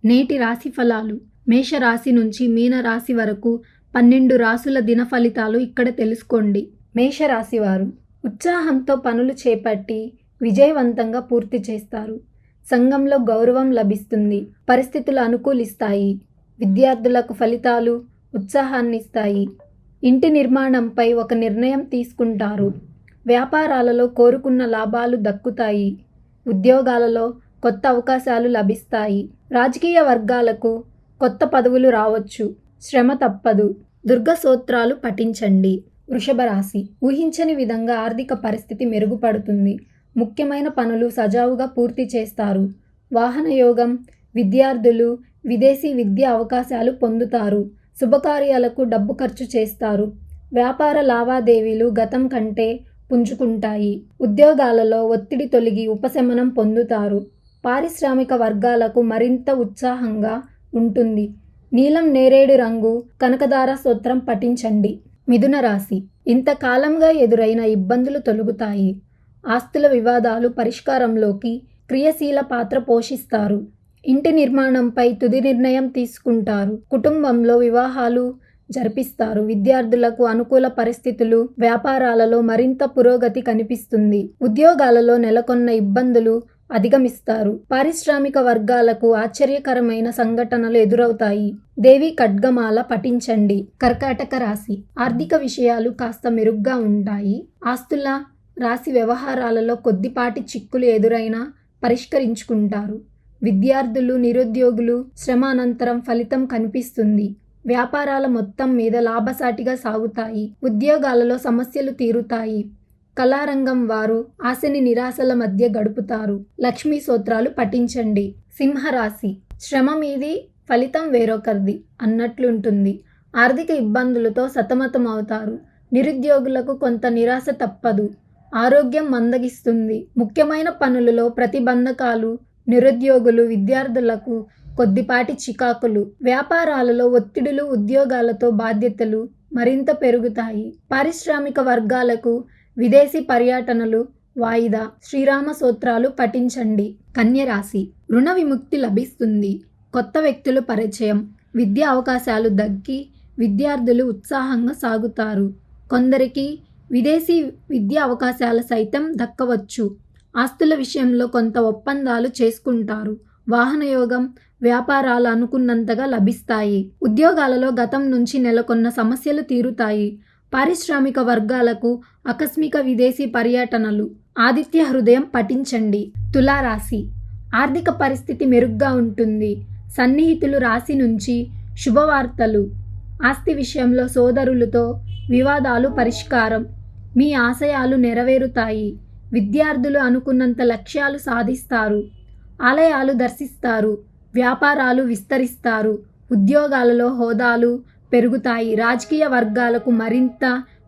నేటి రాశి ఫలాలు. మేషరాశి నుంచి మీనరాశి వరకు 12 రాశుల దిన ఫలితాలు ఇక్కడ తెలుసుకోండి. మేషరాశి వారు ఉత్సాహంతో పనులు చేపట్టి విజయవంతంగా పూర్తి చేస్తారు. సంఘంలో గౌరవం లభిస్తుంది. పరిస్థితులు అనుకూలిస్తాయి. విద్యార్థులకు ఫలితాలు ఉత్సాహాన్నిస్తాయి. ఇంటి నిర్మాణంపై ఒక నిర్ణయం తీసుకుంటారు. వ్యాపారాలలో కోరుకున్న లాభాలు దక్కుతాయి. ఉద్యోగాలలో కొత్త అవకాశాలు లభిస్తాయి. రాజకీయ వర్గాలకు కొత్త పదవులు రావచ్చు. శ్రమ తప్పదు. దుర్గ స్తోత్రాలు పఠించండి. వృషభ రాశి ఊహించని విధంగా ఆర్థిక పరిస్థితి మెరుగుపడుతుంది. ముఖ్యమైన పనులు సజావుగా పూర్తి చేస్తారు. వాహన యోగం. విద్యార్థులు విదేశీ విద్యా అవకాశాలు పొందుతారు. శుభకార్యాలకు డబ్బు ఖర్చు చేస్తారు. వ్యాపార లావాదేవీలు గతం కంటే పుంజుకుంటాయి. ఉద్యోగాలలో ఒత్తిడి తొలగి ఉపశమనం పొందుతారు. పారిశ్రామిక వర్గాలకు మరింత ఉత్సాహంగా ఉంటుంది. నీలం నేరేడు రంగు కనకదార స్తోత్రం పఠించండి. మిథున రాశి ఇంతకాలంగా ఎదురైన ఇబ్బందులు తొలగుతాయి. ఆస్తుల వివాదాలు పరిష్కారంలోకి క్రియాశీల పాత్ర పోషిస్తారు. ఇంటి నిర్మాణంపై తుది నిర్ణయం తీసుకుంటారు. కుటుంబంలో వివాహాలు జరిపిస్తారు. విద్యార్థులకు అనుకూల పరిస్థితులు. వ్యాపారాలలో మరింత పురోగతి కనిపిస్తుంది. ఉద్యోగాలలో నెలకొన్న ఇబ్బందులు అధిగమిస్తారు. పారిశ్రామిక వర్గాలకు ఆశ్చర్యకరమైన సంఘటనలు ఎదురవుతాయి. దేవి ఖడ్గమాల పఠించండి. కర్కాటక రాశి ఆర్థిక విషయాలు కాస్త మెరుగ్గా ఉంటాయి. ఆస్తుల రాశి వ్యవహారాలలో కొద్దిపాటి చిక్కులు ఎదురైనా పరిష్కరించుకుంటారు. విద్యార్థులు నిరుద్యోగులు శ్రమ అనంతరం ఫలితం కనిపిస్తుంది. వ్యాపారాల మొత్తం మీద లాభసాటిగా సాగుతాయి. ఉద్యోగాలలో సమస్యలు తీరుతాయి. కళారంగం వారు ఆశని నిరాశల మధ్య గడుపుతారు. లక్ష్మీ స్తోత్రాలు పఠించండి. సింహరాశి శ్రమ మీది ఫలితం వేరొకరిది అన్నట్లుంటుంది. ఆర్థిక ఇబ్బందులతో సతమతమవుతారు. నిరుద్యోగులకు కొంత నిరాశ తప్పదు. ఆరోగ్యం మందగిస్తుంది. ముఖ్యమైన పనులలో ప్రతిబంధకాలు. నిరుద్యోగులు విద్యార్థులకు కొద్దిపాటి చికాకులు. వ్యాపారాలలో ఒత్తిడులు. ఉద్యోగాలతో బాధ్యతలు మరింత పెరుగుతాయి. పారిశ్రామిక వర్గాలకు విదేశీ పర్యటనలు వాయిదా. శ్రీరామ స్తోత్రాలు పఠించండి. కన్యరాశి రుణ విముక్తి లభిస్తుంది. కొత్త వ్యక్తులు పరిచయం. విద్యా అవకాశాలు దక్కి విద్యార్థులు ఉత్సాహంగా సాగుతారు. కొందరికి విదేశీ విద్యా అవకాశాలు సైతం దక్కవచ్చు. ఆస్తుల విషయంలో కొంత ఒప్పందాలు చేసుకుంటారు. వాహన యోగం. వ్యాపారాలు అనుకున్నంతగా లభిస్తాయి. ఉద్యోగాలలో గతం నుంచి నెలకొన్న సమస్యలు తీరుతాయి. పారిశ్రామిక వర్గాలకు ఆకస్మిక విదేశీ పర్యటనలు. ఆదిత్య హృదయం పఠించండి. తులారాశి ఆర్థిక పరిస్థితి మెరుగ్గా ఉంటుంది. సన్నిహితులు రాశి నుంచి శుభవార్తలు. ఆస్తి విషయంలో సోదరులతో వివాదాలు పరిష్కారం. మీ ఆశయాలు నెరవేరుతాయి. విద్యార్థులు అనుకున్నంత లక్ష్యాలు సాధిస్తారు. ఆలయాలు దర్శిస్తారు. వ్యాపారాలు విస్తరిస్తారు. ఉద్యోగాలలో హోదాలు పెరుగుతాయి. రాజకీయ వర్గాలకు మరింత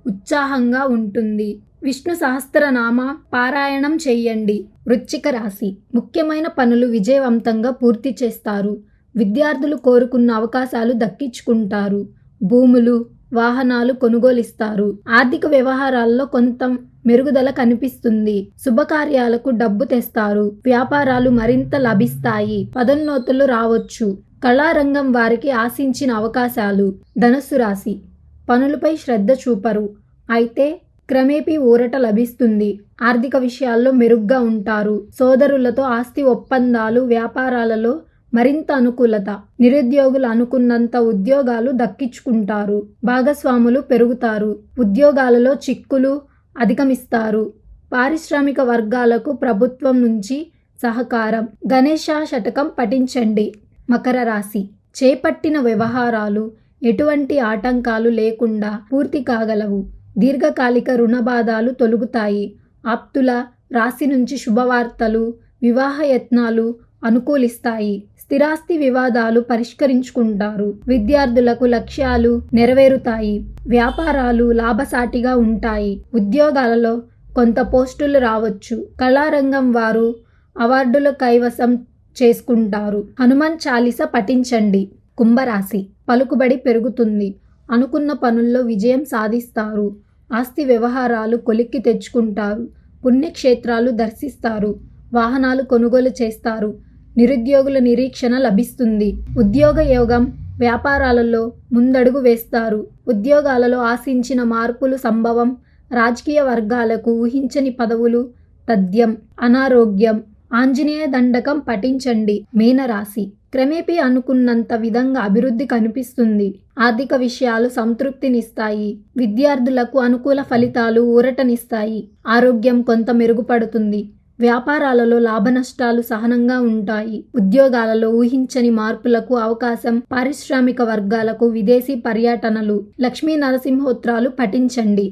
ఉత్సాహంగా ఉంటుంది. విష్ణు సహస్రనామ పారాయణం చేయండి. వృశ్చిక రాశి ముఖ్యమైన పనులు విజయవంతంగా పూర్తి చేస్తారు. విద్యార్థులు కోరుకున్న అవకాశాలు దక్కించుకుంటారు. భూములు వాహనాలు కొనుగోలిస్తారు. ఆర్థిక వ్యవహారాల్లో కొంత మెరుగుదల కనిపిస్తుంది. శుభకార్యాలకు డబ్బు తెస్తారు. వ్యాపారాలు మరింత లభిస్తాయి. పదోన్నతులు రావచ్చు. కళారంగం వారికి ఆశించిన అవకాశాలు. ధనుస్సు రాశి పనులపై శ్రద్ధ చూపరు. అయితే క్రమేపీ ఊరట లభిస్తుంది. ఆర్థిక విషయాల్లో మెరుగ్గా ఉంటారు. సోదరులతో ఆస్తి ఒప్పందాలు. వ్యాపారాలలో మరింత అనుకూలత. నిరుద్యోగులు అనుకున్నంత ఉద్యోగాలు దక్కించుకుంటారు. భాగస్వాములు పెరుగుతారు. ఉద్యోగాలలో చిక్కులు అధిగమిస్తారు. పారిశ్రామిక వర్గాలకు ప్రభుత్వం నుంచి సహకారం. గణేశ శతకం పఠించండి. మకర రాశి చేపట్టిన వ్యవహారాలు ఎటువంటి ఆటంకాలు లేకుండా పూర్తి కాగలవు. దీర్ఘకాలిక రుణబాధాలు తొలగుతాయి. ఆప్తుల రాశి నుంచి శుభవార్తలు. వివాహ యత్నాలు అనుకూలిస్తాయి. స్థిరాస్తి వివాదాలు పరిష్కరించుకుంటారు. విద్యార్థులకు లక్ష్యాలు నెరవేరుతాయి. వ్యాపారాలు లాభసాటిగా ఉంటాయి. ఉద్యోగాలలో కొంత పోస్టులు రావచ్చు. కళారంగం వారు అవార్డుల కైవసం చేసుకుంటారు. హనుమాన్ చాలీస పఠించండి. కుంభరాశి పలుకుబడి పెరుగుతుంది. అనుకున్న పనుల్లో విజయం సాధిస్తారు. ఆస్తి వ్యవహారాలు కొలిక్కి తెచ్చుకుంటారు. పుణ్యక్షేత్రాలు దర్శిస్తారు. వాహనాలు కొనుగోలు చేస్తారు. నిరుద్యోగుల నిరీక్షణ లభిస్తుంది. ఉద్యోగ యోగం, వ్యాపారాలలో ముందడుగు వేస్తారు. ఉద్యోగాలలో ఆశించిన మార్పులు సంభవం. రాజకీయ వర్గాలకు ఊహించని పదవులు తథ్యం. అనారోగ్యం, ఆంజనేయ దండకం పఠించండి. మీనరాశి క్రమేపీ అనుకున్నంత విధంగా అభివృద్ధి కనిపిస్తుంది. ఆర్థిక విషయాలు సంతృప్తినిస్తాయి. విద్యార్థులకు అనుకూల ఫలితాలు ఊరటనిస్తాయి. ఆరోగ్యం కొంత మెరుగుపడుతుంది. వ్యాపారాలలో లాభనష్టాలు సహనంగా ఉంటాయి. ఉద్యోగాలలో ఊహించని మార్పులకు అవకాశం. పారిశ్రామిక వర్గాలకు విదేశీ పర్యటనలు. లక్ష్మీ నరసింహోత్రాలు పఠించండి.